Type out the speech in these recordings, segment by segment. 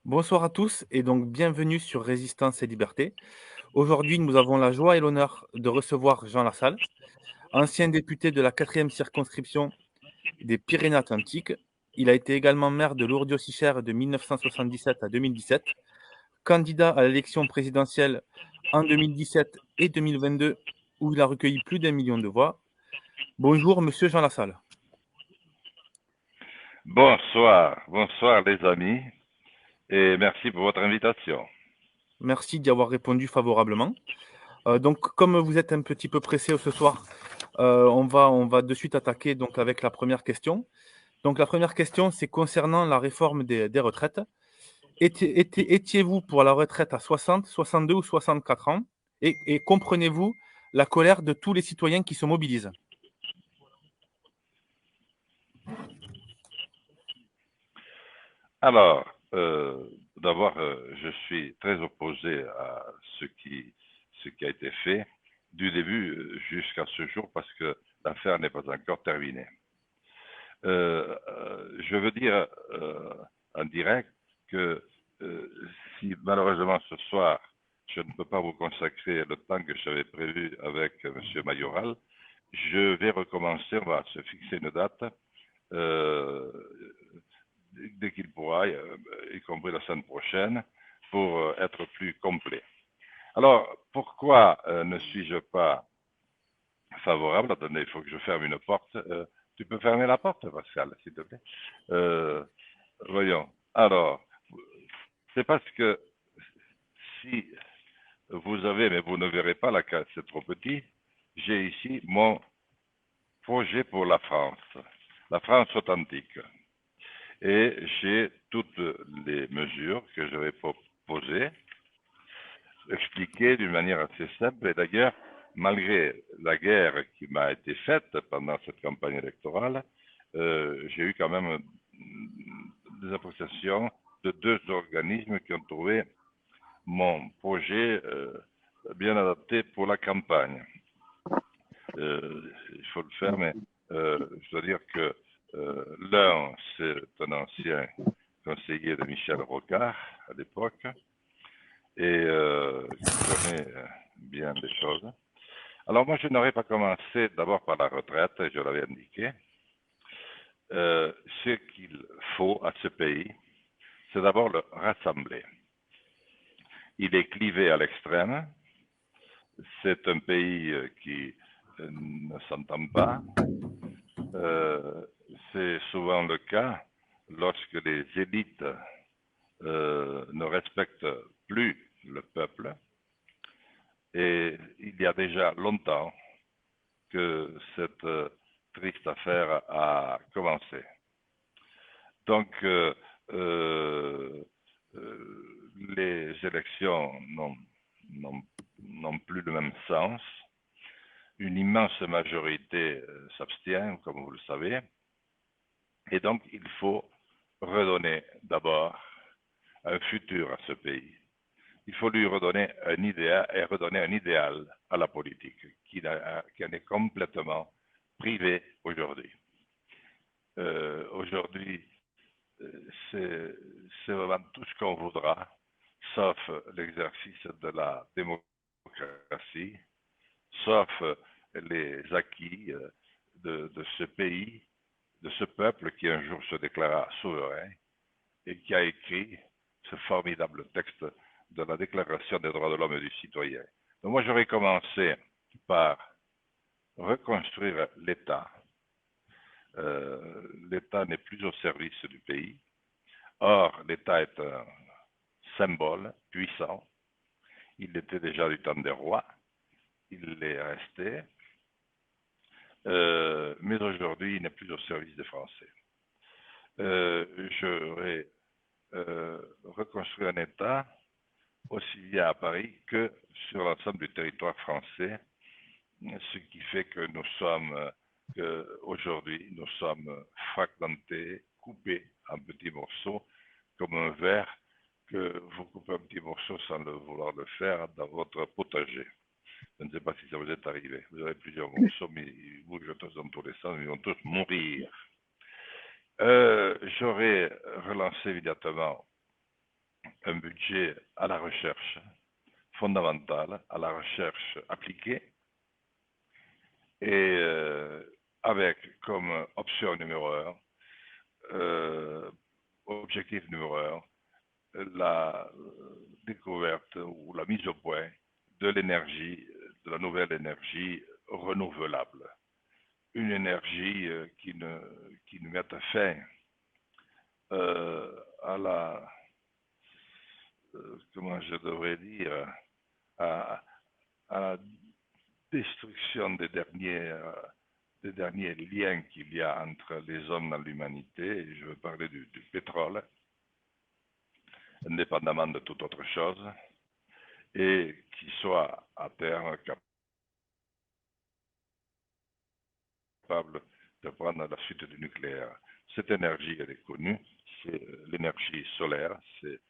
Bonsoir à tous et donc bienvenue sur Résistance et Liberté. Aujourd'hui, nous avons la joie et l'honneur de recevoir Jean Lassalle, ancien député de la 4e circonscription des Pyrénées-Atlantiques. Il a été également maire de Lourdes-Diocésaire de 1977 à 2017, candidat à l'élection présidentielle en 2017 et 2022 où il a recueilli plus d'1 million de voix. Bonjour, monsieur Jean Lassalle. Bonsoir, bonsoir les amis, et merci pour votre invitation. Merci d'y avoir répondu favorablement. Donc, comme vous êtes un petit peu pressé ce soir, on va de suite attaquer donc avec la première question. Donc, la première question, c'est concernant la réforme des retraites. Étiez-vous pour la retraite à 60, 62 ou 64 ans? Et comprenez-vous la colère de tous les citoyens qui se mobilisent? Alors, d'abord, je suis très opposé à ce qui a été fait du début jusqu'à ce jour parce que l'affaire n'est pas encore terminée. Je veux dire en direct que si malheureusement ce soir je ne peux pas vous consacrer le temps que j'avais prévu avec M. Mayoral, je vais recommencer, on va se fixer une date euh, dès qu'il pourra, y compris la semaine prochaine, pour être plus complet. Alors, pourquoi ne suis-je pas favorable? Attendez, il faut que je ferme une porte. Tu peux fermer la porte, Pascal, s'il te plaît? Voyons. Alors, c'est parce que si vous avez, mais vous ne verrez pas, la case, c'est trop petit, j'ai ici mon projet pour la France authentique. Et j'ai toutes les mesures que je vais proposer, expliquées d'une manière assez simple. Et d'ailleurs, malgré la guerre qui m'a été faite pendant cette campagne électorale, j'ai eu quand même des appréciations de deux organismes qui ont trouvé mon projet bien adapté pour la campagne. Il faut le faire, mais je dois dire que l'un, c'est un ancien conseiller de Michel Rocard à l'époque et qui connaît bien les choses. Alors moi, je n'aurais pas commencé d'abord par la retraite, je l'avais indiqué. Ce qu'il faut à ce pays, c'est d'abord le rassembler. Il est clivé à l'extrême. C'est un pays qui ne s'entend pas. C'est souvent le cas lorsque les élites ne respectent plus le peuple. Et il y a déjà longtemps que cette triste affaire a commencé. Donc, euh, les élections n'ont plus le même sens. Une immense majorité s'abstient, comme vous le savez. Et donc, il faut redonner d'abord un futur à ce pays. Il faut lui redonner un idéal et redonner un idéal à la politique qui en est complètement privée aujourd'hui. Aujourd'hui, c'est vraiment tout ce qu'on voudra, sauf l'exercice de la démocratie, sauf les acquis de ce pays, de ce peuple qui un jour se déclara souverain et qui a écrit ce formidable texte de la Déclaration des droits de l'homme et du citoyen. Donc moi, j'aurais commencé par reconstruire l'État. L'État n'est plus au service du pays. Or, l'État est un symbole puissant. Il l'était déjà du temps des rois. Il l'est resté. Mais aujourd'hui, il n'est plus au service des Français. J'aurais reconstruit un État aussi bien à Paris que sur l'ensemble du territoire français, ce qui fait que nous sommes, aujourd'hui, nous sommes fragmentés, coupés en petits morceaux, comme un verre que vous coupez en petits morceaux sans le vouloir le faire dans votre potager. Je ne sais pas si ça vous est arrivé. Vous avez plusieurs morceaux, mais ils bougent tous dans tous les sens, ils vont tous mourir. J'aurais relancé immédiatement un budget à la recherche fondamentale, à la recherche appliquée, et avec comme option numéro un, objectif numéro un, la découverte ou la mise au point de l'énergie, de la nouvelle énergie renouvelable. Une énergie qui ne mette fin à la, comment je devrais dire, à la destruction des derniers liens qu'il y a entre les hommes dans l'humanité. Je veux parler du pétrole, indépendamment de toute autre chose, et qui soit à terme capable de prendre la suite du nucléaire. Cette énergie, elle est connue, c'est l'énergie solaire, c'est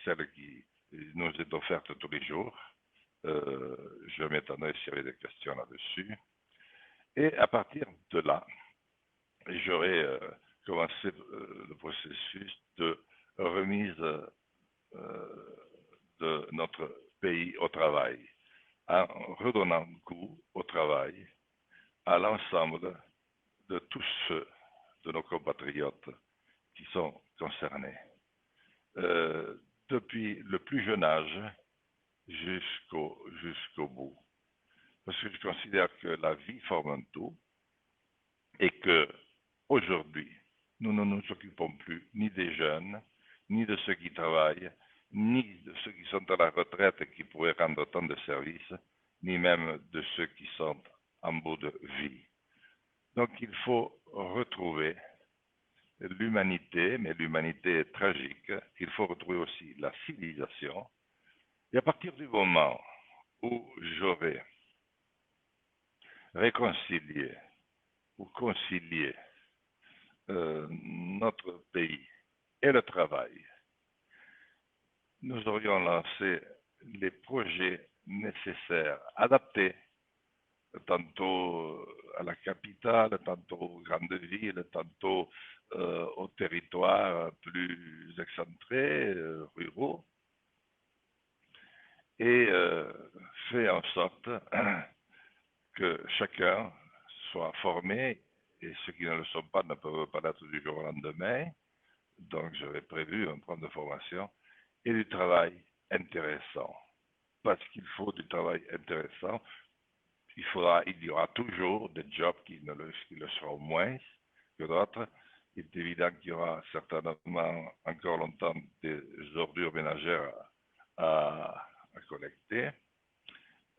celle qui nous est offerte tous les jours. Je m'étonnerai s'il y avait des questions là-dessus. Et à partir de là, j'aurais commencé le processus de remise de notre pays au travail, en redonnant goût au travail à l'ensemble de tous ceux de nos compatriotes qui sont concernés. Depuis le plus jeune âge jusqu'au bout. Parce que je considère que la vie forme un tout et que aujourd'hui, nous ne nous occupons plus ni des jeunes, ni de ceux qui travaillent, ni de ceux qui sont à la retraite et qui pourraient rendre autant de services, ni même de ceux qui sont en bout de vie. Donc il faut retrouver l'humanité, mais l'humanité est tragique. Il faut retrouver aussi la civilisation. Et à partir du moment où j'aurai réconcilié ou concilié notre pays et le travail, nous aurions lancé les projets nécessaires, adaptés, tantôt à la capitale, tantôt aux grandes villes, tantôt aux territoires plus excentrés, ruraux, et fait en sorte que chacun soit formé, et ceux qui ne le sont pas ne peuvent pas l'être du jour au lendemain. Donc j'avais prévu un plan de formation et du travail intéressant. Parce qu'il faut du travail intéressant, il y aura toujours des jobs qui le seront moins que d'autres. Il est évident qu'il y aura certainement encore longtemps des ordures ménagères à collecter.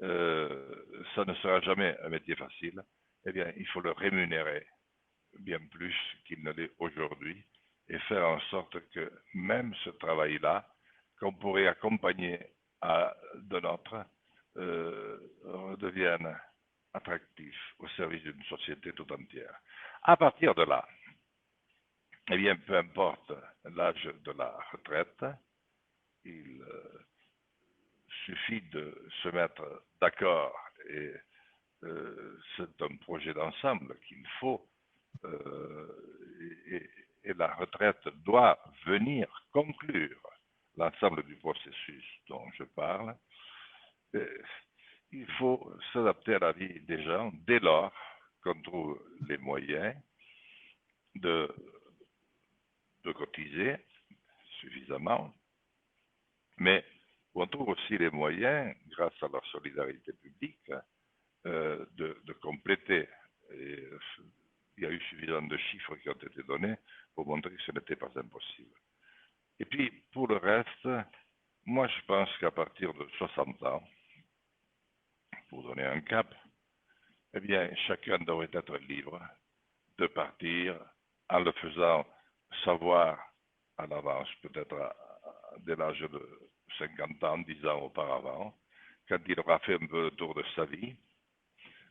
Ça ne sera jamais un métier facile. Eh bien, il faut le rémunérer bien plus qu'il ne l'est aujourd'hui et faire en sorte que même ce travail-là, qu'on pourrait accompagner de notre, redevienne attractif au service d'une société tout entière. À partir de là, eh bien, peu importe l'âge de la retraite, il suffit de se mettre d'accord et c'est un projet d'ensemble qu'il faut et la retraite doit venir conclure l'ensemble du processus dont je parle. Il faut s'adapter à la vie des gens dès lors qu'on trouve les moyens de cotiser suffisamment, mais on trouve aussi les moyens, grâce à leur solidarité publique, de compléter. Et il y a eu suffisamment de chiffres qui ont été donnés pour montrer que ce n'était pas impossible. Et puis, pour le reste, moi je pense qu'à partir de 60 ans, pour donner un cap, eh bien, chacun devrait être libre de partir en le faisant savoir à l'avance, peut-être dès l'âge de 50 ans, 10 ans auparavant, quand il aura fait un peu le tour de sa vie,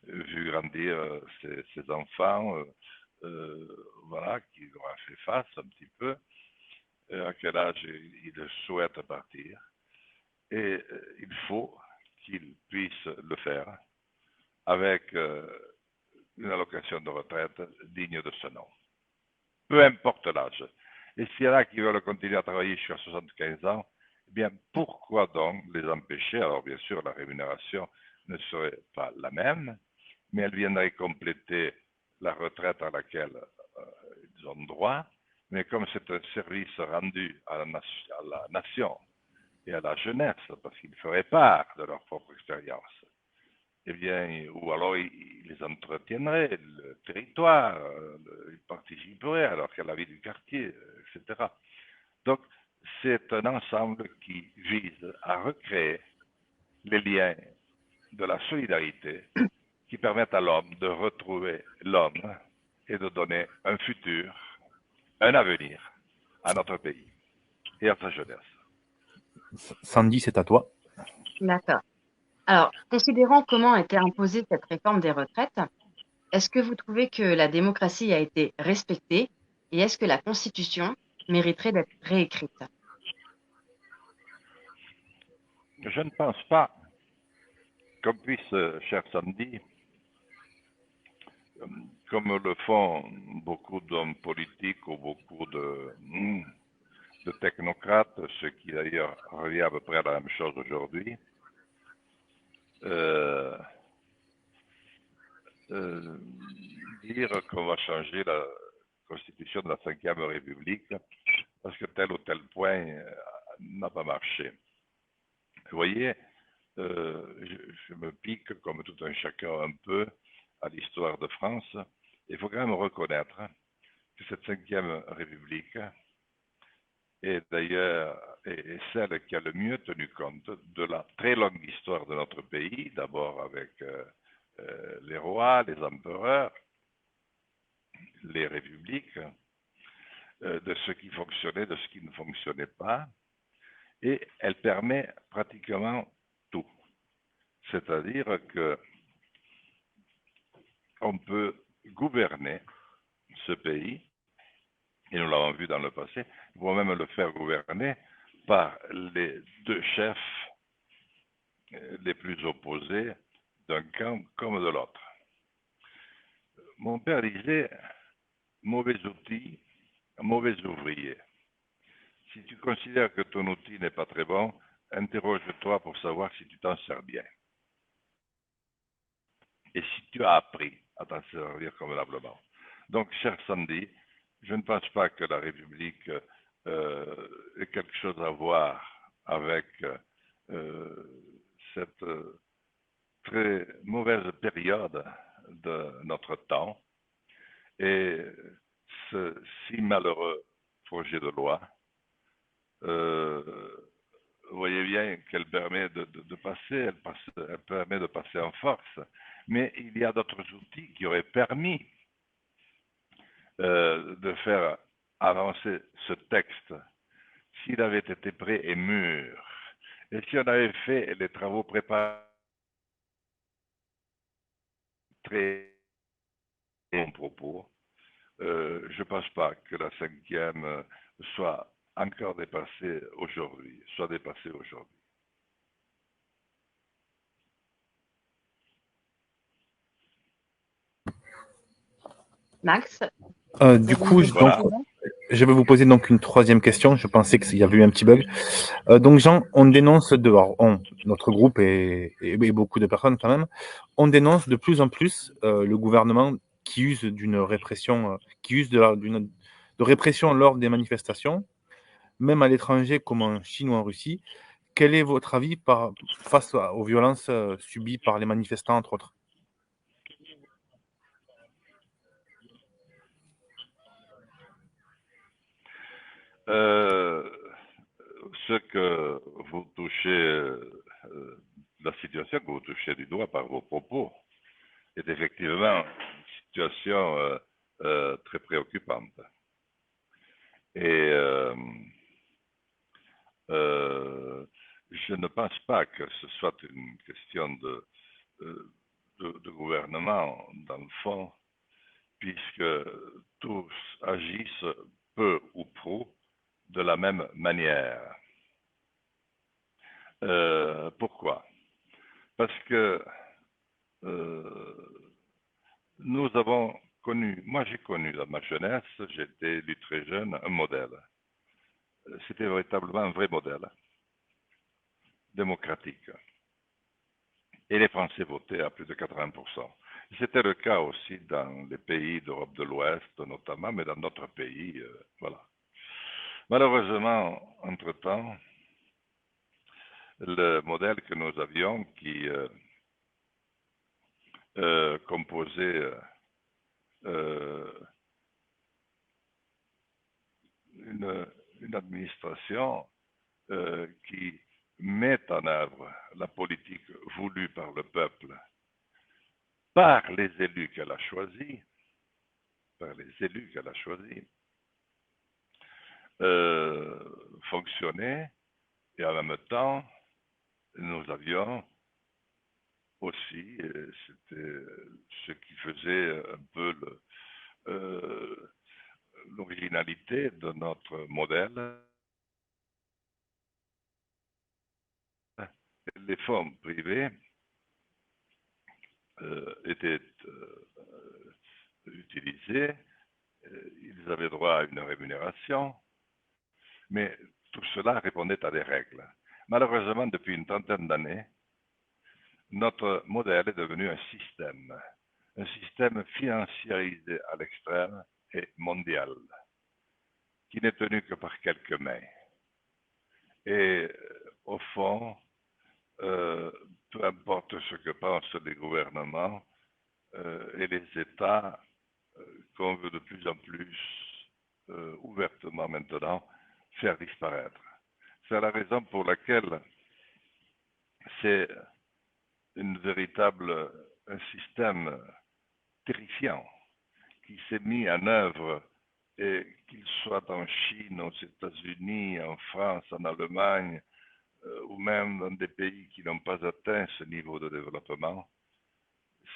vu grandir ses enfants, voilà, qu'il aura fait face un petit peu, à quel âge il souhaite partir, et il faut qu'il puisse le faire avec une allocation de retraite digne de ce nom. Peu importe l'âge. Et s'il y en a qui veulent continuer à travailler jusqu'à 75 ans, Eh bien, pourquoi donc les empêcher? Alors, bien sûr, la rémunération ne serait pas la même, mais elle viendrait compléter la retraite à laquelle ils ont droit. Mais comme c'est un service rendu à la nation et à la jeunesse, parce qu'ils feraient part de leur propre expérience, eh bien, ou alors ils entretiendraient le territoire, ils participeraient alors qu'à la vie du quartier, etc. Donc, c'est un ensemble qui vise à recréer les liens de la solidarité qui permettent à l'homme de retrouver l'homme et de donner un futur, un avenir à notre pays et à sa jeunesse. Sandy, c'est à toi. D'accord. Alors, considérant comment a été imposée cette réforme des retraites, est-ce que vous trouvez que la démocratie a été respectée et est-ce que la Constitution mériterait d'être réécrite? Je ne pense pas qu'on puisse, cher Sandy, comme le font beaucoup d'hommes politiques ou beaucoup de technocrates, ce qui d'ailleurs revient à peu près à la même chose aujourd'hui, dire qu'on va changer la constitution de la Ve République parce que tel ou tel point n'a pas marché. Vous voyez, je me pique comme tout un chacun un peu à l'histoire de France. Il faut quand même reconnaître que cette Ve République est d'ailleurs celle qui a le mieux tenu compte de la très longue histoire de notre pays, d'abord avec les rois, les empereurs, les républiques, de ce qui fonctionnait, de ce qui ne fonctionnait pas, et elle permet pratiquement tout. C'est-à-dire que on peut gouverner ce pays, et nous l'avons vu dans le passé, voire même le faire gouverner par les deux chefs les plus opposés d'un camp comme de l'autre. Mon père disait, mauvais outil, mauvais ouvrier. Si tu considères que ton outil n'est pas très bon, interroge-toi pour savoir si tu t'en sers bien. Et si tu as appris à t'en servir convenablement. Donc, cher Sandy, je ne pense pas que la République ait quelque chose à voir avec cette très mauvaise période de notre temps et ce si malheureux projet de loi. Vous voyez bien qu'elle permet de passer, elle permet de passer en force, mais il y a d'autres outils qui auraient permis de faire avancer ce texte s'il avait été prêt et mûr, et si on avait fait les travaux préparés très bon propos, je ne pense pas que la cinquième soit encore dépassée aujourd'hui, Max, Du vous avez coup, une donc, Voilà. je vais vous poser donc une troisième question. Je pensais qu'il y avait eu un petit bug. Donc, Jean, on dénonce dehors, notre groupe et beaucoup de personnes quand même, on dénonce de plus en plus le gouvernement qui use d'une répression, qui use de répression lors des manifestations, même à l'étranger comme en Chine ou en Russie. Quel est votre avis face aux violences subies par les manifestants, entre autres? Ce que vous touchez, la situation que vous touchez du doigt par vos propos est effectivement une situation très préoccupante. Et je ne pense pas que ce soit une question de gouvernement, dans le fond, puisque tous agissent peu ou prou de la même manière. Pourquoi? Parce que nous avons connu, moi j'ai connu dans ma jeunesse, j'étais élu très jeune, un modèle. C'était véritablement un vrai modèle. démocratique. Et les Français votaient à plus de 80%. C'était le cas aussi dans les pays d'Europe de l'Ouest notamment, mais dans d'autres pays, voilà. Malheureusement, entre-temps, le modèle que nous avions qui composait une administration qui met en œuvre la politique voulue par le peuple, par les élus qu'elle a choisis, fonctionnait, et en même temps, nous avions aussi, c'était ce qui faisait un peu l'originalité de notre modèle, les fonds privés étaient utilisés, ils avaient droit à une rémunération, mais tout cela répondait à des règles. Malheureusement, depuis une trentaine d'années, notre modèle est devenu un système financiarisé à l'extrême et mondial, qui n'est tenu que par quelques mains. Et au fond, peu importe ce que pensent les gouvernements et les États, qu'on veut de plus en plus ouvertement maintenant faire disparaître. C'est la raison pour laquelle c'est un système terrifiant qui s'est mis en œuvre, et qu'il soit en Chine, aux États-Unis, en France, en Allemagne, ou même dans des pays qui n'ont pas atteint ce niveau de développement,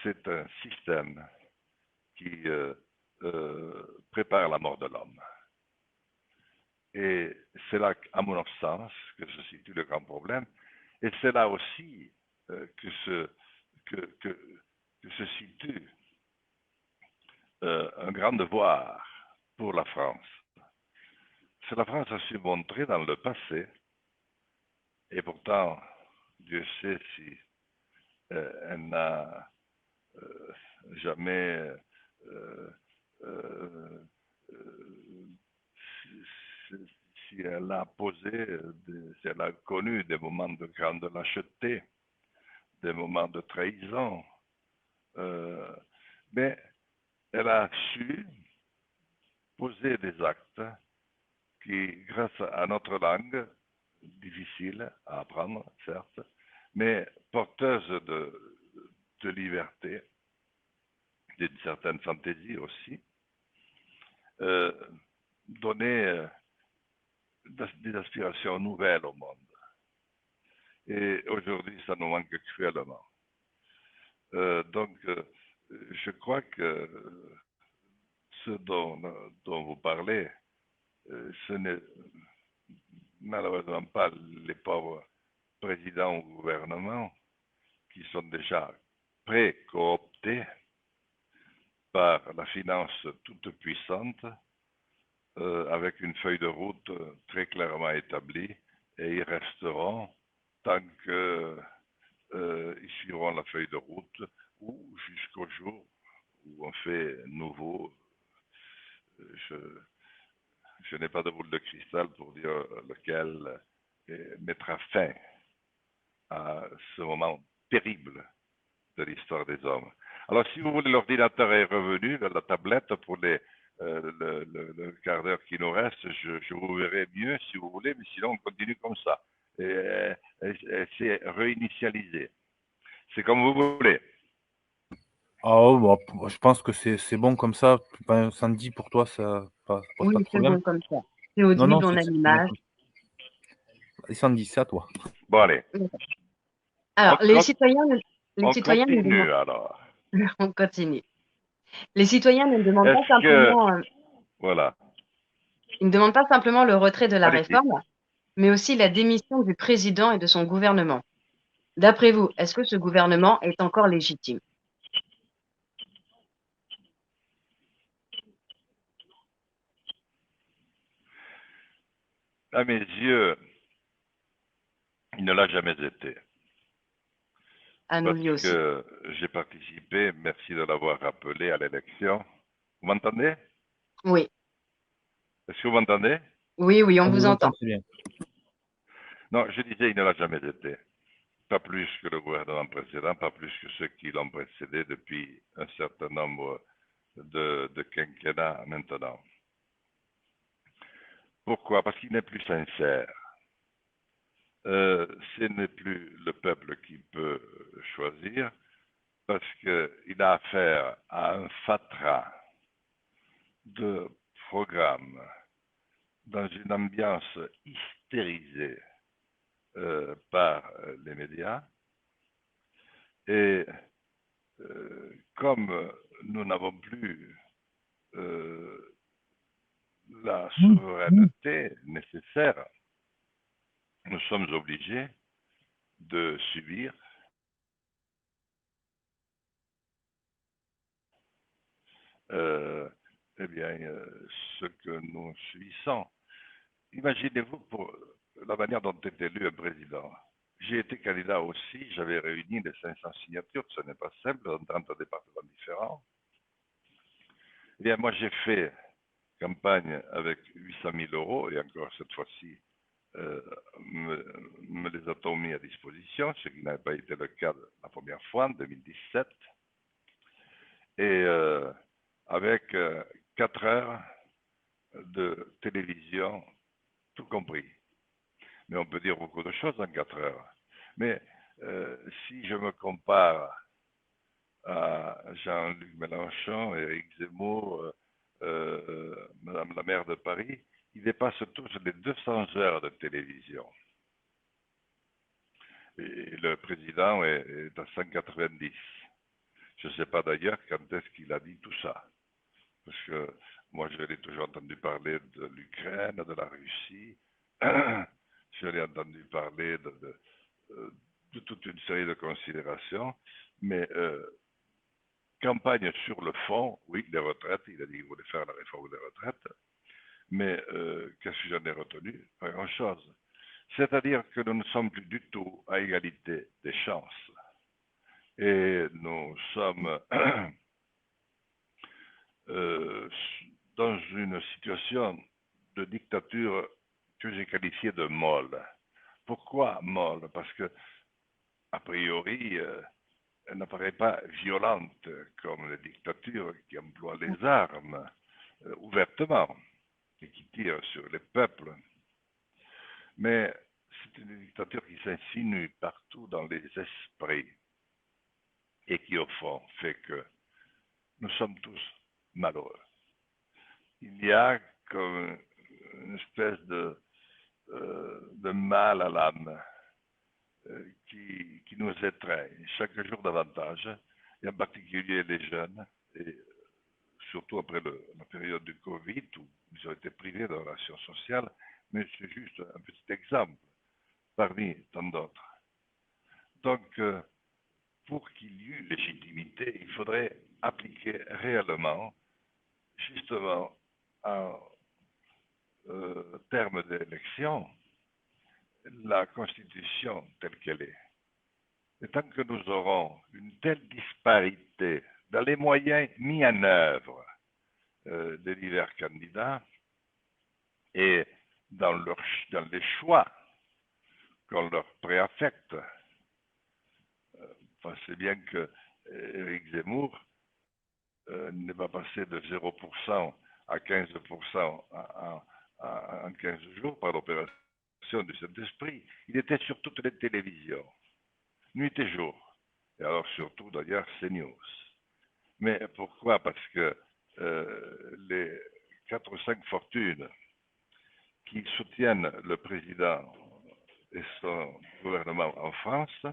c'est un système qui prépare la mort de l'homme. Et c'est là, à mon sens, que se situe le grand problème. Et c'est là aussi que se situe un grand devoir pour la France. La France a su montrer dans le passé, et pourtant, Dieu sait si elle n'a jamais si elle a posé, si elle a connu des moments de grande lâcheté, des moments de trahison, mais elle a su poser des actes qui, grâce à notre langue, difficile à apprendre, certes, mais porteuse de liberté, d'une certaine fantaisie aussi, donner des aspirations nouvelles au monde. Et aujourd'hui, ça nous manque cruellement. Donc, je crois que ce dont vous parlez, ce n'est malheureusement pas les pauvres présidents ou gouvernements qui sont déjà pré-cooptés par la finance toute puissante, avec une feuille de route très clairement établie, et ils resteront tant qu'ils suivront la feuille de route, ou jusqu'au jour où on fait nouveau. Je n'ai pas de boule de cristal pour dire lequel mettra fin à ce moment terrible de l'histoire des hommes. Alors, si vous voulez, l'ordinateur est revenu, la tablette, pour le quart d'heure qui nous reste. Je vous verrai mieux si vous voulez, mais sinon on continue comme ça. Et c'est réinitialisé. C'est comme vous voulez. Bon, je pense que c'est bon comme ça. Ben, Sandy, pour toi, ça pose Oui, pas de c'est problème. bon comme ça. C'est Non, non, audible, on a c'est bon l'image. comme ça. Et Sandy, c'est à toi. Bon, allez. Alors, les citoyens on ne continue demandent... alors. On continue. Les citoyens ne demandent pas Est-ce que... simplement... Voilà. Ils ne demandent pas simplement le retrait de la Allez-y. réforme, mais aussi la démission du président et de son gouvernement. D'après vous, est-ce que ce gouvernement est encore légitime? À mes yeux, Il ne l'a jamais été. À nous Parce lui aussi. que j'ai participé, merci de l'avoir rappelé, à l'élection. Vous m'entendez? Oui, Est-ce que vous m'entendez? oui, oui, on On vous vous entend entend. très bien. Non, je disais, il ne l'a jamais été. Pas plus que le gouvernement précédent, pas plus que ceux qui l'ont précédé depuis un certain nombre de quinquennats maintenant. Pourquoi? Parce qu'il n'est plus sincère. Ce n'est plus le peuple qui peut choisir, parce qu'il a affaire à un fatras de programmes dans une ambiance hystérisée par les médias. Et comme nous n'avons plus la souveraineté nécessaire, nous sommes obligés de subir eh bien, ce que nous subissons. Imaginez-vous pour la manière dont est élu un président. J'ai été candidat aussi, j'avais réuni les 500 signatures, ce n'est pas simple, dans 30 départements différents. Eh bien, moi, j'ai fait campagne avec 800 000 euros, et encore cette fois-ci, euh, me les a-t-on mis à disposition, ce qui n'avait pas été le cas la première fois, en 2017. Et avec 4 heures de télévision, tout compris. Mais on peut dire beaucoup de choses en 4 heures. Mais si je me compare à Jean-Luc Mélenchon, Éric Zemmour, Madame la maire de Paris, ils dépassent tous les 200 heures de télévision. Et le président est à 190. Je ne sais pas d'ailleurs quand est-ce qu'il a dit tout ça. Parce que moi, je l'ai toujours entendu parler de l'Ukraine, de la Russie. Je l'ai entendu parler de toute une série de considérations. Mais campagne sur le fond, oui, les retraites, il a dit qu'il voulait faire la réforme des retraites. Mais qu'est-ce que j'en ai retenu? Pas grand-chose. C'est-à-dire que nous ne sommes plus du tout à égalité des chances. Et nous sommes dans une situation de dictature que j'ai qualifiée de molle. Pourquoi molle? Parce que, a priori, elle n'apparaît pas violente comme les dictatures qui emploient les armes ouvertement et qui tirent sur les peuples. Mais c'est une dictature qui s'insinue partout dans les esprits et qui, au fond, fait que nous sommes tous malheureux. Il y a comme une espèce de mal à l'âme qui nous étreint chaque jour davantage, et en particulier les jeunes, et surtout après la période du Covid où ils ont été privés de relations sociales, mais c'est juste un petit exemple parmi tant d'autres. Donc, pour qu'il y ait légitimité, il faudrait appliquer réellement, justement, en termes d'élection, la Constitution telle qu'elle est. Et tant que nous aurons une telle disparité dans les moyens mis en œuvre des divers candidats et dans les choix qu'on leur préaffecte, pensez bien que Éric Zemmour n'est pas passé de 0% à 15% en 15 jours par l'opération du Saint-Esprit. Il était sur toutes les télévisions, nuit et jour. Et alors surtout d'ailleurs CNews. Mais pourquoi? Parce que les 4 ou 5 fortunes qui soutiennent le président et son gouvernement en France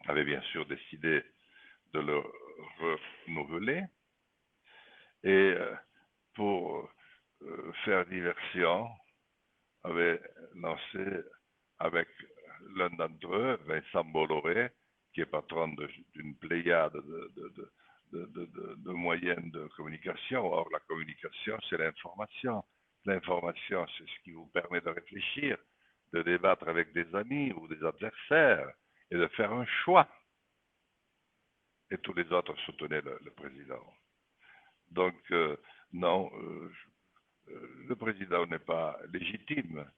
avaient bien sûr décidé de le renouveler. Et pour faire diversion, avait lancé avec l'un d'entre eux, Vincent Bolloré, qui est patron d'une pléiade de moyens de communication. Or, la communication, c'est l'information. L'information, c'est ce qui vous permet de réfléchir, de débattre avec des amis ou des adversaires et de faire un choix. Et tous les autres soutenaient le président. Donc, non, le président n'est pas légitime.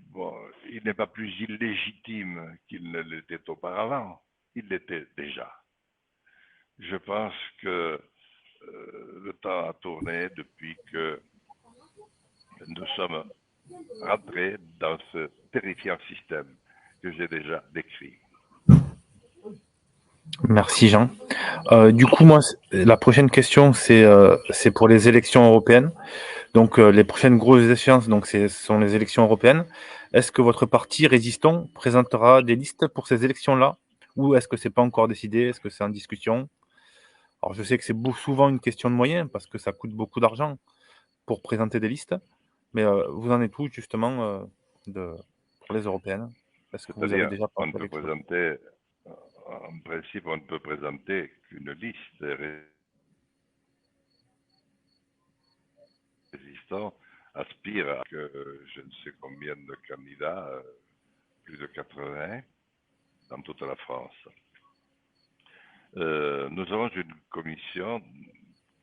Bon, il n'est pas plus illégitime qu'il ne l'était auparavant. Il l'était déjà. Je pense que le temps a tourné depuis que nous sommes rentrés dans ce terrifiant système que j'ai déjà décrit. Merci Jean. Du coup, moi, la prochaine question, c'est pour les élections européennes. Donc, les prochaines grosses échéances, donc, ce sont les élections européennes. Est-ce que votre parti Résistant présentera des listes pour ces élections-là? Ou est-ce que c'est pas encore décidé? Est-ce que c'est en discussion? Alors, je sais que c'est souvent une question de moyens parce que ça coûte beaucoup d'argent pour présenter des listes. Mais vous en êtes où, justement, pour les européennes? Est-ce que vous avez C'est-à-dire, déjà on pensé à peut quelque chose? présenter, en principe, on ne peut présenter qu'une liste résistants aspire à que je ne sais combien de candidats, plus de 80, dans toute la France. Nous avons une commission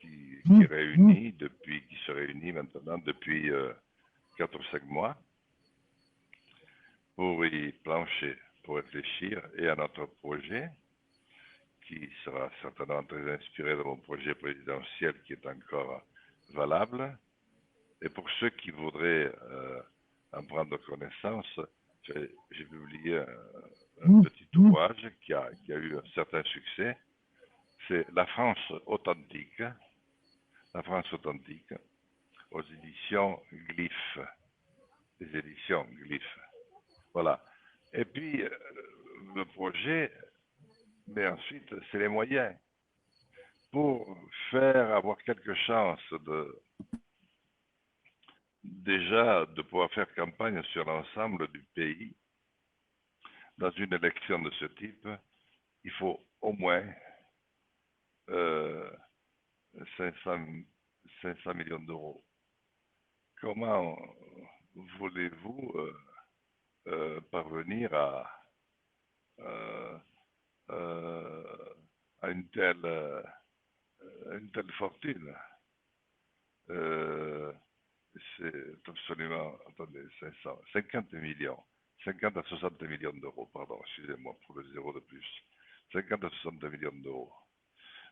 qui se réunit maintenant depuis 4 ou 5 mois pour y plancher, pour réfléchir et à notre projet qui sera certainement très inspiré de mon projet présidentiel qui est encore valable. Et pour ceux qui voudraient en prendre connaissance, j'ai publié un petit ouvrage qui a eu un certain succès. C'est La France authentique aux éditions Glyph. Les éditions Glyph. Voilà. Et puis, le projet, mais ensuite, c'est les moyens. Pour avoir quelque chance déjà de pouvoir faire campagne sur l'ensemble du pays, dans une élection de ce type, il faut au moins 500 millions d'euros. Comment voulez-vous parvenir à une telle fortune? C'est absolument, attendez, 50 millions, 50 à 60 millions d'euros, pardon, excusez-moi pour le zéro de plus, 50 à 60 millions d'euros,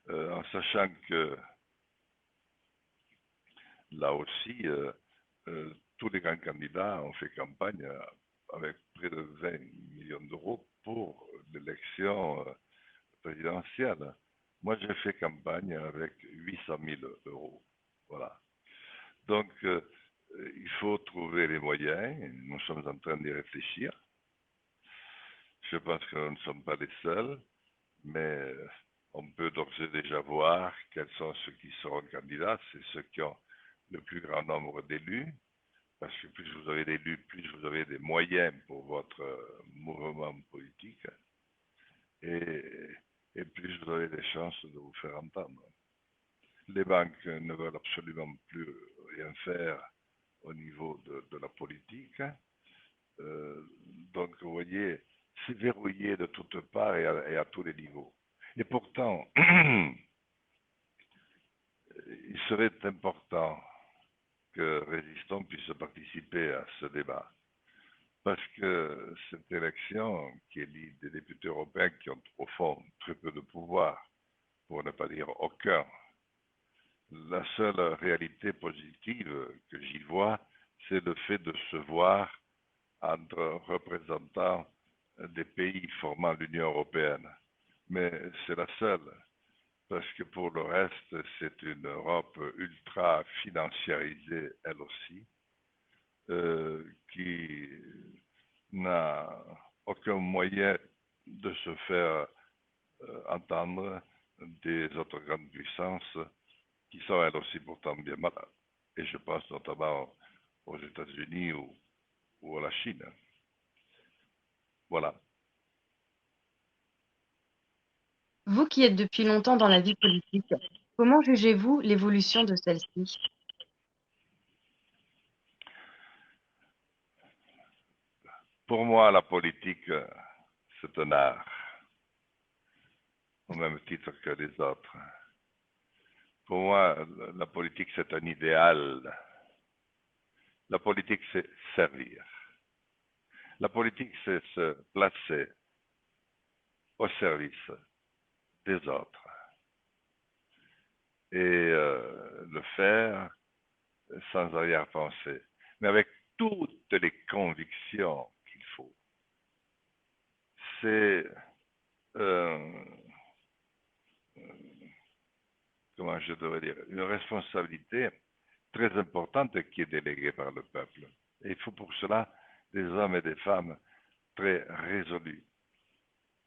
en sachant que là aussi, tous les grands candidats ont fait campagne avec près de 20 millions d'euros pour l'élection présidentielle. Moi, j'ai fait campagne avec 800 000 euros. Voilà. Donc, il faut trouver les moyens. Nous sommes en train d'y réfléchir. Je pense que nous ne sommes pas les seuls, mais on peut d'ores et déjà voir quels sont ceux qui seront candidats. C'est ceux qui ont le plus grand nombre d'élus, parce que plus vous avez d'élus, plus vous avez des moyens pour votre mouvement politique, et plus vous avez des chances de vous faire entendre. Les banques ne veulent absolument plus rien faire au niveau de la politique. Donc, vous voyez, c'est verrouillé de toutes parts et à tous les niveaux. Et pourtant, il serait important que Résistants puisse participer à ce débat. Parce que cette élection qui élit des députés européens qui ont au fond très peu de pouvoir, pour ne pas dire aucun, la seule réalité positive que j'y vois, c'est le fait de se voir entre représentants des pays formant l'Union européenne. Mais c'est la seule, parce que pour le reste, c'est une Europe ultra financiarisée, elle aussi, qui n'a aucun moyen de se faire entendre des autres grandes puissances qui sont elles aussi pourtant bien malades. Et je pense notamment aux États-Unis ou à la Chine. Voilà. Vous qui êtes depuis longtemps dans la vie politique, comment jugez-vous l'évolution de celle-ci? Pour moi, la politique, c'est un art, au même titre que les autres. Pour moi, la politique, c'est un idéal. La politique, c'est servir. La politique, c'est se placer au service des autres et le faire sans arrière-pensée, mais avec toutes les convictions qu'il faut. C'est, comment je devrais dire, une responsabilité très importante qui est déléguée par le peuple. Et il faut pour cela des hommes et des femmes très résolus.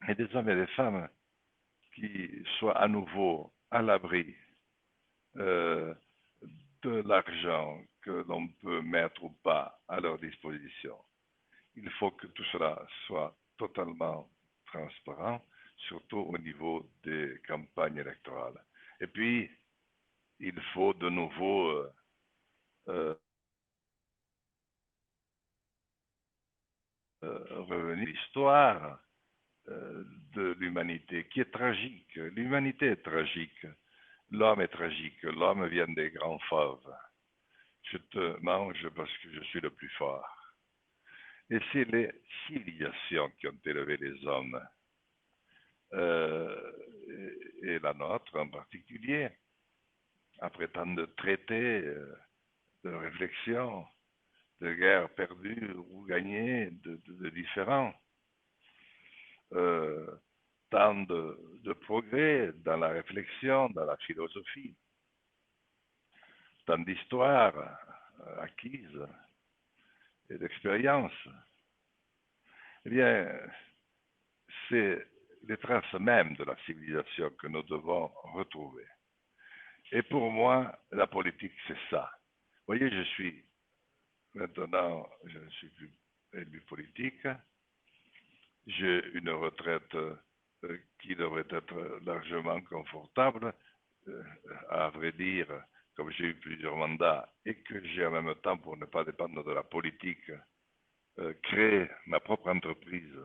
Et des hommes et des femmes qui soient à nouveau à l'abri de l'argent que l'on peut mettre ou pas à leur disposition. Il faut que tout cela soit totalement transparent, surtout au niveau des campagnes électorales. Et puis, il faut de nouveau revenir à l'histoire de l'humanité, qui est tragique. L'humanité est tragique. L'homme est tragique. L'homme vient des grands fauves. Je te mange parce que je suis le plus fort. Et c'est les civilisations qui ont élevé les hommes, et la nôtre en particulier, après tant de traités, de réflexions, de guerres perdues ou gagnées, de différents. Tant de progrès dans la réflexion, dans la philosophie, tant d'histoires acquises et d'expériences. Eh bien, c'est les traces mêmes de la civilisation que nous devons retrouver. Et pour moi, la politique, c'est ça. Vous voyez, maintenant, je ne suis plus élu politique. J'ai une retraite qui devrait être largement confortable. À vrai dire, comme j'ai eu plusieurs mandats et que j'ai en même temps, pour ne pas dépendre de la politique, créé ma propre entreprise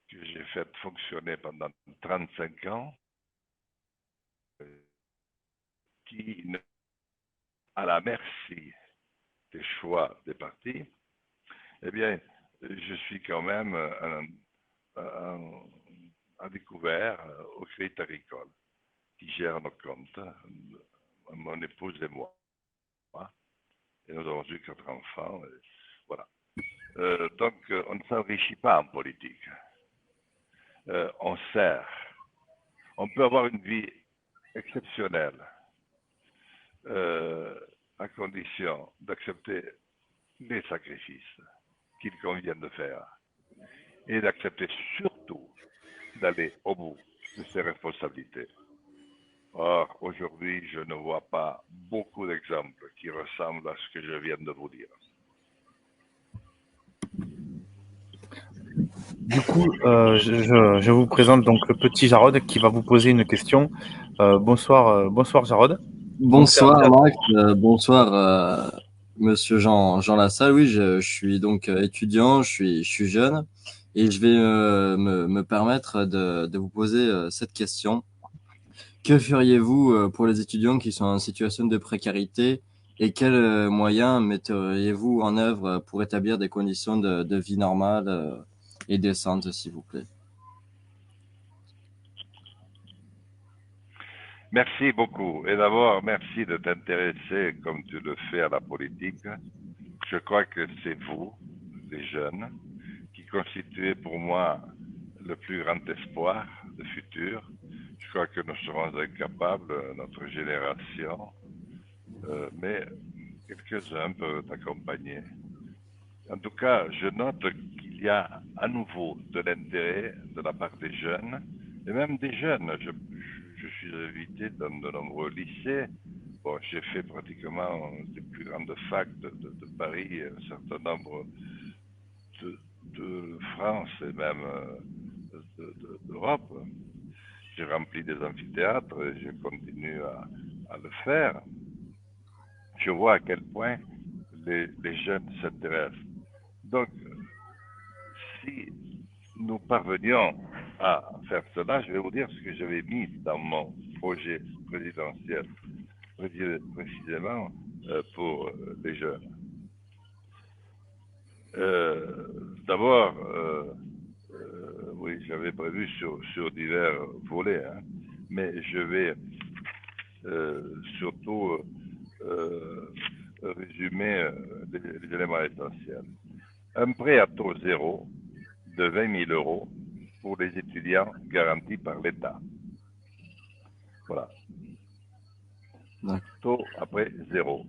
que j'ai faite fonctionner pendant 35 ans, qui n'est à la merci des choix des partis, eh bien, je suis quand même à découvert au Crédit Agricole, qui gère nos comptes, mon épouse et moi. Et nous avons eu 4 enfants. Et voilà. Donc, on ne s'enrichit pas en politique. On sert. On peut avoir une vie exceptionnelle à condition d'accepter les sacrifices qu'il convient de faire et d'accepter surtout d'aller au bout de ses responsabilités. Or, aujourd'hui, je ne vois pas beaucoup d'exemples qui ressemblent à ce que je viens de vous dire. Du coup, je vous présente donc le petit Jarod qui va vous poser une question. Bonsoir Jarod. Bonsoir Max, bonsoir Monsieur Jean Lassalle. Oui, je suis donc étudiant, je suis jeune et je vais me permettre de vous poser cette question. Que feriez-vous pour les étudiants qui sont en situation de précarité et quels moyens metteriez-vous en œuvre pour établir des conditions de vie normales et décentes, s'il vous plaît? Merci beaucoup. Et d'abord, merci de t'intéresser comme tu le fais à la politique. Je crois que c'est vous, les jeunes, qui constituez pour moi le plus grand espoir de futur. Je crois que nous serons incapables, notre génération, mais quelques-uns peuvent t'accompagner. En tout cas, je note qu'il y a à nouveau de l'intérêt de la part des jeunes, et même des jeunes. Je suis invité dans de nombreux lycées. Bon, j'ai fait pratiquement les plus grandes facs de Paris, un certain nombre de France et même d'Europe. J'ai rempli des amphithéâtres et je continue à le faire. Je vois à quel point les jeunes s'intéressent. Donc, si nous parvenions à faire cela, je vais vous dire ce que j'avais mis dans mon projet présidentiel, précisément pour les jeunes. D'abord, oui, j'avais prévu sur divers volets, hein, mais je vais surtout résumer les éléments essentiels. Un prêt à taux zéro de 20 000 euros pour les étudiants garantis par l'État. Voilà. Taux après zéro,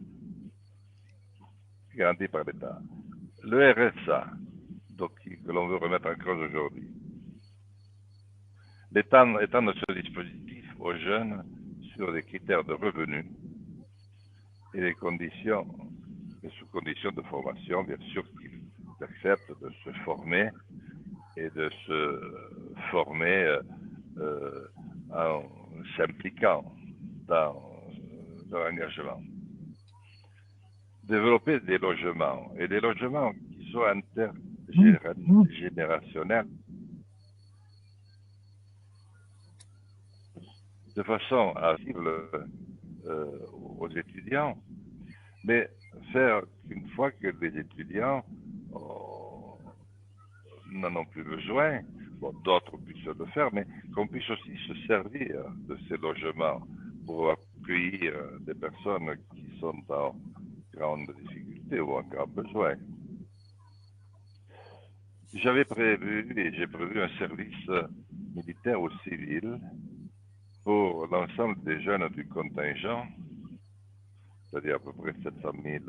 garanti par l'État. Le RSA, donc, que l'on veut remettre en cause aujourd'hui. L'État étend ce dispositif aux jeunes sur des critères de revenus et les conditions, et sous conditions de formation, bien sûr qu'ils acceptent de se former et de se former en s'impliquant dans leur engagement. Développer des logements, et des logements qui soient intergénérationnels, de façon à cible aux étudiants, mais faire qu'une fois que les étudiants n'en ont plus besoin, bon, d'autres puissent le faire, mais qu'on puisse aussi se servir de ces logements pour accueillir des personnes qui sont en grande difficulté ou en grand besoin. J'avais prévu et j'ai prévu un service militaire ou civil pour l'ensemble des jeunes du contingent, c'est-à-dire à peu près 700 000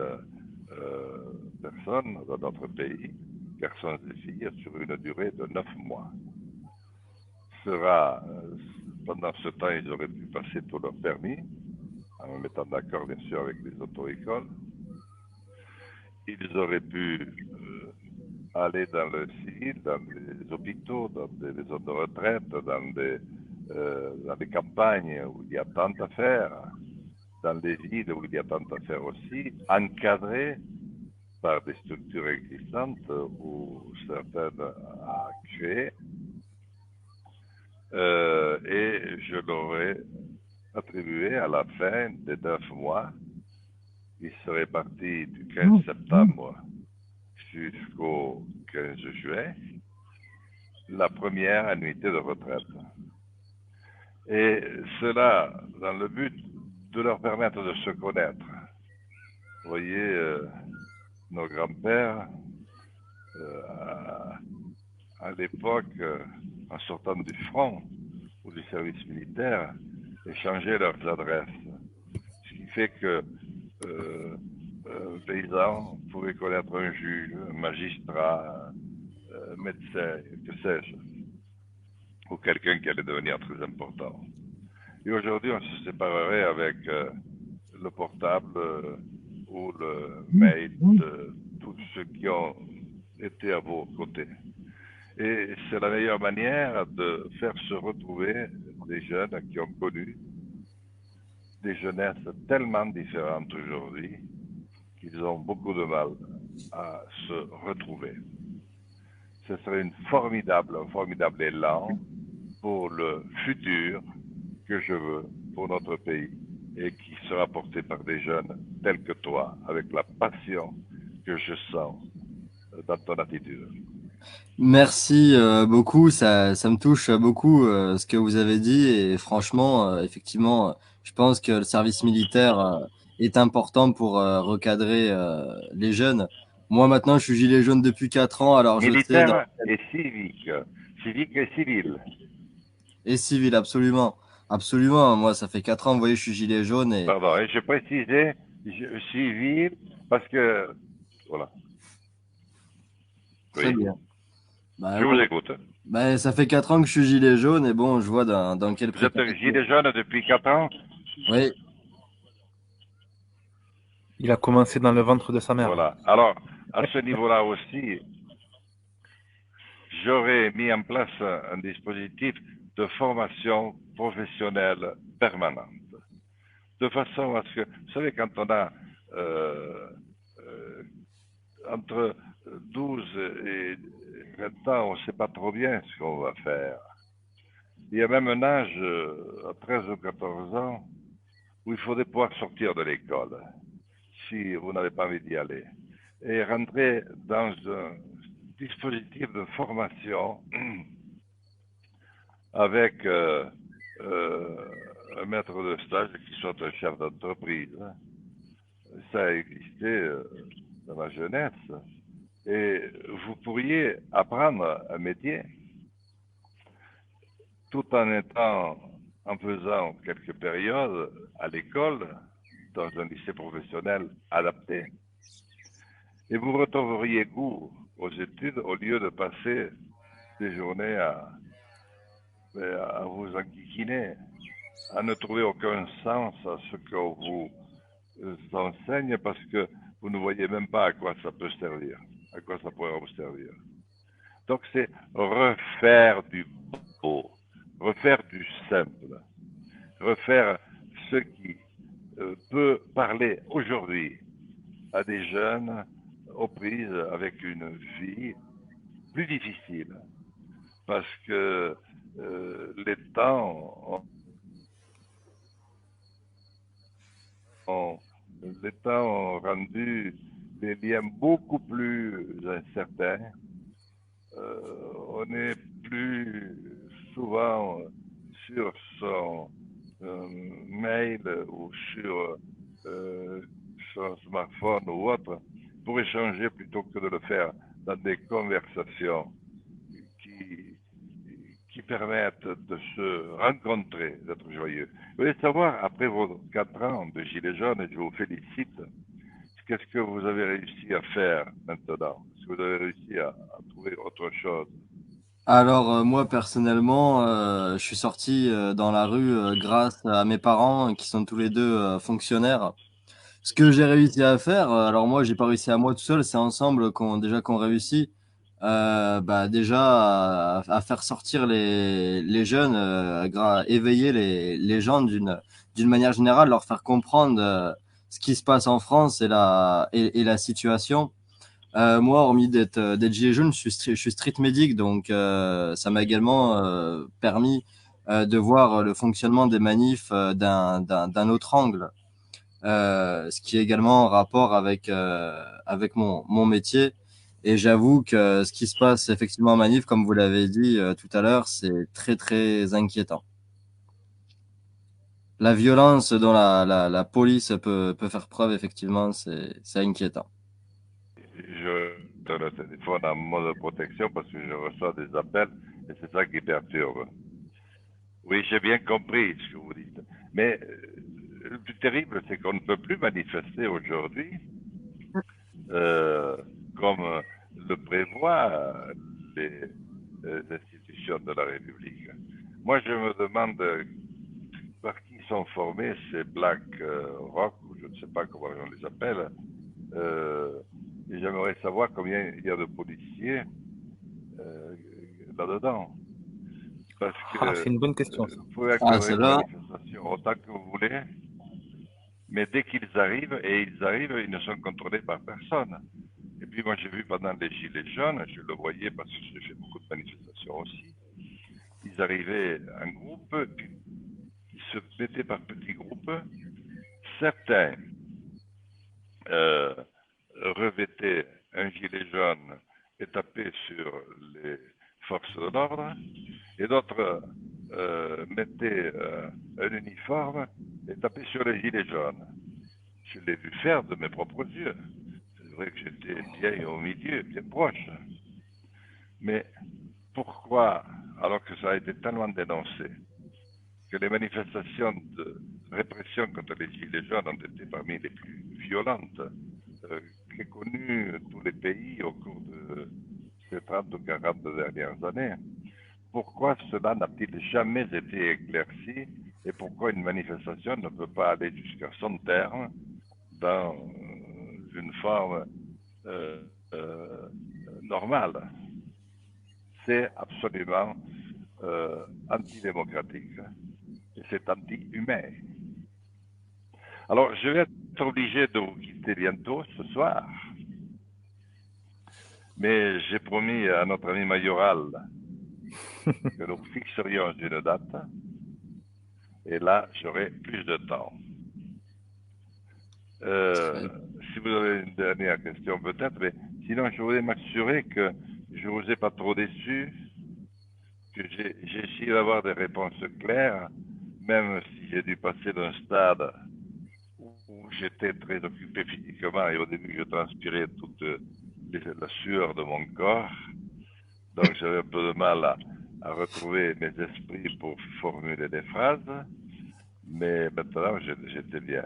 personnes dans notre pays, garçons et filles, sur une durée de 9 mois. Pendant ce temps, ils auraient pu passer tout leur permis, en me mettant d'accord bien sûr avec les auto-écoles. Ils auraient pu aller dans le civil, dans les hôpitaux, dans des maisons de retraite, dans des campagnes où il y a tant à faire, dans des villes où il y a tant à faire aussi, encadrés par des structures existantes ou certaines à créer. Et je l'aurais attribué à la fin des 9 mois. Il serait parti du 15 septembre jusqu'au 15 juin, la première annuité de retraite. Et cela dans le but de leur permettre de se connaître. Vous voyez, nos grands-pères, à l'époque, en sortant du front ou du service militaire, échangeaient leurs adresses. Ce qui fait que un paysan pouvait connaître un juge, un magistrat, un médecin, que sais-je, ou quelqu'un qui allait devenir très important. Et aujourd'hui, on se séparerait avec le portable ou le mail de tous ceux qui ont été à vos côtés. Et c'est la meilleure manière de faire se retrouver des jeunes qui ont connu des jeunesses tellement différentes aujourd'hui qu'ils ont beaucoup de mal à se retrouver. Ce serait un formidable élan pour le futur que je veux pour notre pays et qui sera porté par des jeunes tels que toi, avec la passion que je sens dans ton attitude. Merci beaucoup, ça me touche beaucoup ce que vous avez dit et franchement, effectivement, je pense que le service militaire est important pour recadrer les jeunes. Moi maintenant, je suis gilet jaune depuis 4 ans, alors je sais Militaire et civique et civil. Et civil, absolument. Absolument, moi ça fait 4 ans, vous voyez, je suis gilet jaune et... Pardon, et je précisais civil parce que... Voilà. Très Oui. bien. Bah, Je vous écoute. Bah, ça fait 4 ans que je suis gilet jaune et bon, je vois dans quelle Vous êtes gilet jaune depuis 4 ans? Oui. Il a commencé dans le ventre de sa mère. Voilà. Alors, à ce niveau-là aussi, j'aurais mis en place un dispositif de formation professionnelle permanente. De façon à ce que, vous savez, quand on a entre 12 et maintenant, on ne sait pas trop bien ce qu'on va faire. Il y a même un âge, à 13 ou 14 ans, où il faudrait pouvoir sortir de l'école, si vous n'avez pas envie d'y aller, et rentrer dans un dispositif de formation avec un maître de stage qui soit un chef d'entreprise. Ça a existé dans ma jeunesse. Et vous pourriez apprendre un métier tout en faisant quelques périodes à l'école, dans un lycée professionnel adapté. Et vous retrouveriez goût aux études au lieu de passer des journées à vous enquiquiner, à ne trouver aucun sens à ce qu'on vous enseigne parce que vous ne voyez même pas à quoi ça peut servir, à quoi ça pourrait vous servir. Donc c'est refaire du beau, refaire du simple, refaire ce qui peut parler aujourd'hui à des jeunes aux prises avec une vie plus difficile parce que les temps ont rendu les liens beaucoup plus incertains. On est plus souvent sur son mail ou sur son smartphone ou autre pour échanger plutôt que de le faire dans des conversations qui permettent de se rencontrer, d'être joyeux. Vous voulez savoir, après vos 4 ans de Gilets jaunes, et je vous félicite, qu'est-ce que vous avez réussi à faire maintenant? Est-ce que vous avez réussi à trouver autre chose? Alors moi personnellement, je suis sorti dans la rue grâce à mes parents qui sont tous les deux fonctionnaires. Ce que j'ai réussi à faire, alors moi j'ai pas réussi à moi tout seul, c'est ensemble qu'on réussit. Déjà à faire sortir les jeunes, éveiller les gens d'une manière générale, leur faire comprendre ce qui se passe en France et la situation. Moi, hormis d'être gilet jaune, je suis street medic, donc ça m'a également permis de voir le fonctionnement des manifs d'un autre angle, ce qui est également en rapport avec mon métier. Et j'avoue que ce qui se passe effectivement en manif, comme vous l'avez dit tout à l'heure, c'est très très inquiétant. La violence dont la police peut faire preuve, effectivement, c'est inquiétant. Je donne le téléphone en mode protection parce que je reçois des appels et c'est ça qui perturbe. Oui, j'ai bien compris ce que vous dites. Mais le plus terrible, c'est qu'on ne peut plus manifester aujourd'hui comme le prévoient les institutions de la République. Moi, je me demande par qui sont formés ces Black Rock, ou je ne sais pas comment on les appelle, et j'aimerais savoir combien il y a de policiers là-dedans. Parce que c'est une bonne question, ça. vous pouvez Ah, encadrer une celle-là, manifestation autant que vous voulez, mais dès qu'ils arrivent, ils ne sont contrôlés par personne. Et puis moi j'ai vu pendant les Gilets jaunes, je le voyais parce que j'ai fait beaucoup de manifestations aussi, ils arrivaient en groupe, puis ils se mettaient par petits groupes. Certains revêtaient un gilet jaune et tapaient sur les forces de l'ordre, et d'autres mettaient un uniforme et tapaient sur les gilets jaunes. Je l'ai vu faire de mes propres yeux. C'est vrai que j'étais bien au milieu, bien proche. Mais pourquoi, alors que ça a été tellement dénoncé, que les manifestations de répression contre les gilets jaunes ont été parmi les plus violentes qu'aient connues tous les pays au cours de ces 30 ou 40 dernières années, pourquoi cela n'a-t-il jamais été éclairci et pourquoi une manifestation ne peut pas aller jusqu'à son terme dans une forme normale? C'est absolument antidémocratique et c'est anti-humain. Alors, je vais être obligé de vous quitter bientôt ce soir. Mais j'ai promis à notre ami Mayoral que nous fixerions une date. Et là, j'aurai plus de temps. Si vous avez une dernière question peut-être, mais sinon je voulais m'assurer que je ne vous ai pas trop déçu, que j'ai essayé d'avoir des réponses claires, même si j'ai dû passer d'un stade où j'étais très occupé physiquement et au début je transpirais toute la sueur de mon corps, donc j'avais un peu de mal à retrouver mes esprits pour formuler des phrases, mais maintenant j'étais bien.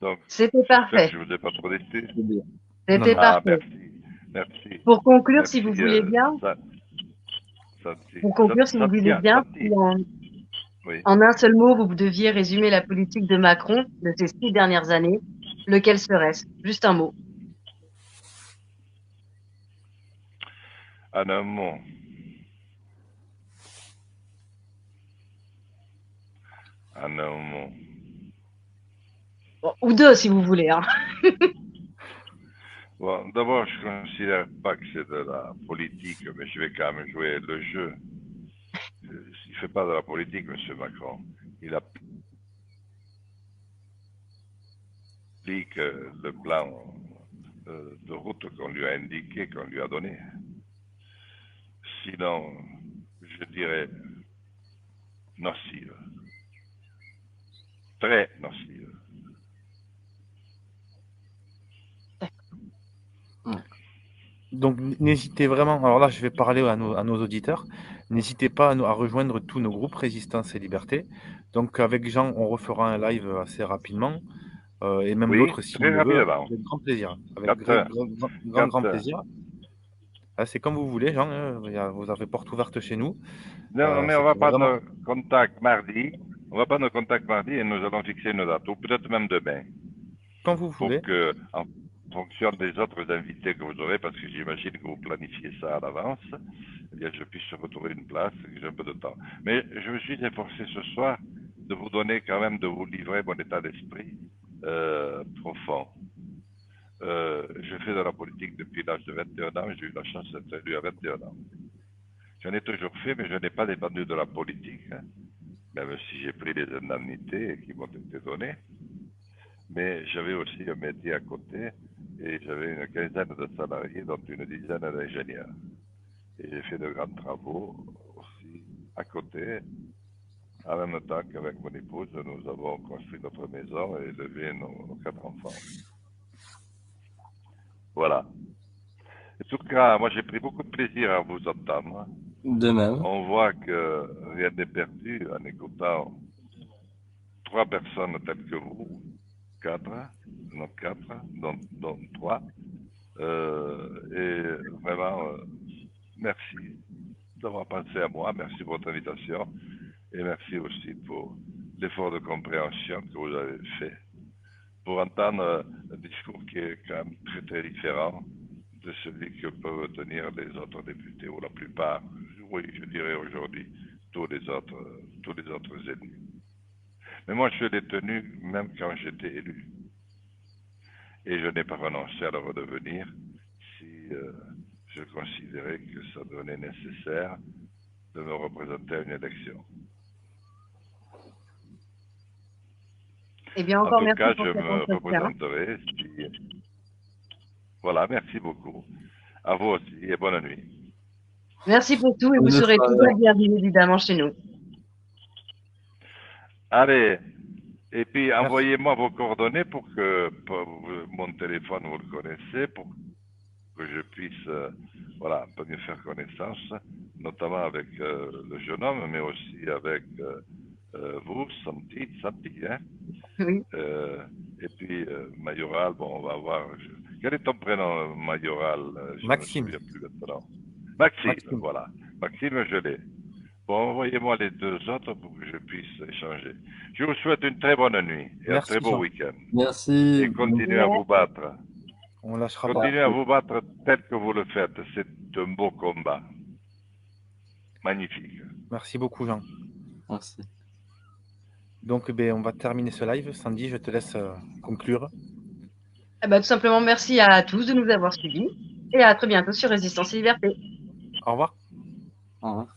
Donc, C'était j'espère que parfait. je ne vous ai pas trop déçu. Non, C'était non. Ah, parfait. merci. Pour conclure, si Merci. vous voulez bien, Ça si tient. Oui. en un seul mot, vous deviez résumer la politique de Macron de ces 6 dernières années, lequel serait-ce? Juste un mot. En un mot. En un mot. Bon, ou deux, si vous voulez. Hein. Bon, d'abord, je ne considère pas que c'est de la politique, mais je vais quand même jouer le jeu. Il ne fait pas de la politique, M. Macron. Il applique le plan de route qu'on lui a indiqué, qu'on lui a donné. Sinon, je dirais nocive. Très nocive. Donc, n'hésitez vraiment, alors là, je vais parler à nos auditeurs, n'hésitez pas à rejoindre tous nos groupes Résistance et Liberté. Donc, avec Jean, on refera un live assez rapidement, et même Oui, d'autres s'il très le veut, rapidement. avec grand plaisir. Avec 4 heures. grand plaisir. Ah, c'est comme vous voulez, Jean, vous avez porte ouverte chez nous. Non, mais on va C'était prendre vraiment contact mardi. On va prendre contact mardi et nous allons fixer une date, ou peut-être même demain, quand vous pour voulez. que, en fonction des autres invités que vous aurez, parce que j'imagine que vous planifiez ça à l'avance, eh bien, je puisse retrouver une place et que j'ai un peu de temps. Mais je me suis efforcé ce soir de vous donner quand même, de vous livrer mon état d'esprit profond. Je fais de la politique depuis l'âge de 21 ans, j'ai eu la chance d'être élu à 21 ans. J'en ai toujours fait, mais je n'ai pas dépendu de la politique, même si j'ai pris des indemnités qui m'ont été données. Mais j'avais aussi un métier à côté et j'avais une quinzaine de salariés, dont une dizaine d'ingénieurs. Et j'ai fait de grands travaux aussi à côté. En même temps qu'avec mon épouse, nous avons construit notre maison et élevé nos 4 enfants. Voilà. En tout cas, moi j'ai pris beaucoup de plaisir à vous entendre. De même. On voit que rien n'est perdu en écoutant 3 personnes telles que vous, 4, non 4, dont 3. Et vraiment, merci d'avoir pensé à moi, merci pour votre invitation et merci aussi pour l'effort de compréhension que vous avez fait pour entendre un discours qui est quand même très très différent de celui que peuvent tenir les autres députés, ou la plupart, oui, je dirais aujourd'hui, tous les autres élus. Mais moi, je l'ai tenu même quand j'étais élu. Et je n'ai pas renoncé à le redevenir si je considérais que ça devenait nécessaire de me représenter à une élection. Eh bien, En encore tout merci cas, pour je cet me entretien. représenterai. Voilà, merci beaucoup. À vous aussi et bonne nuit. Merci pour tout et vous Bonne serez soirée. toujours bienvenus évidemment chez nous. Allez, et puis Merci. envoyez-moi vos coordonnées pour que mon téléphone, vous le connaissez, pour que je puisse voilà, un peu mieux faire connaissance, notamment avec le jeune homme, mais aussi avec vous, Santi, hein? Oui. Et puis Mayoral, bon, on va voir. Quel est ton prénom, Mayoral? Je Maxime. ne me souviens plus maintenant. Maxime, Maxime. voilà. Maxime, je l'ai. Bon, envoyez-moi les 2 autres pour que je puisse échanger. Je vous souhaite une très bonne nuit et un Merci, très beau Jean. week-end. Merci. Et continuez à vous battre. On lâchera pas. Continuez à vous battre tel que vous le faites. C'est un beau combat. Magnifique. Merci beaucoup, Jean. Merci. Donc, on va terminer ce live. Sandy, je te laisse conclure. Eh ben, tout simplement, merci à tous de nous avoir suivis. Et à très bientôt sur Résistance et Liberté. Au revoir. Au revoir.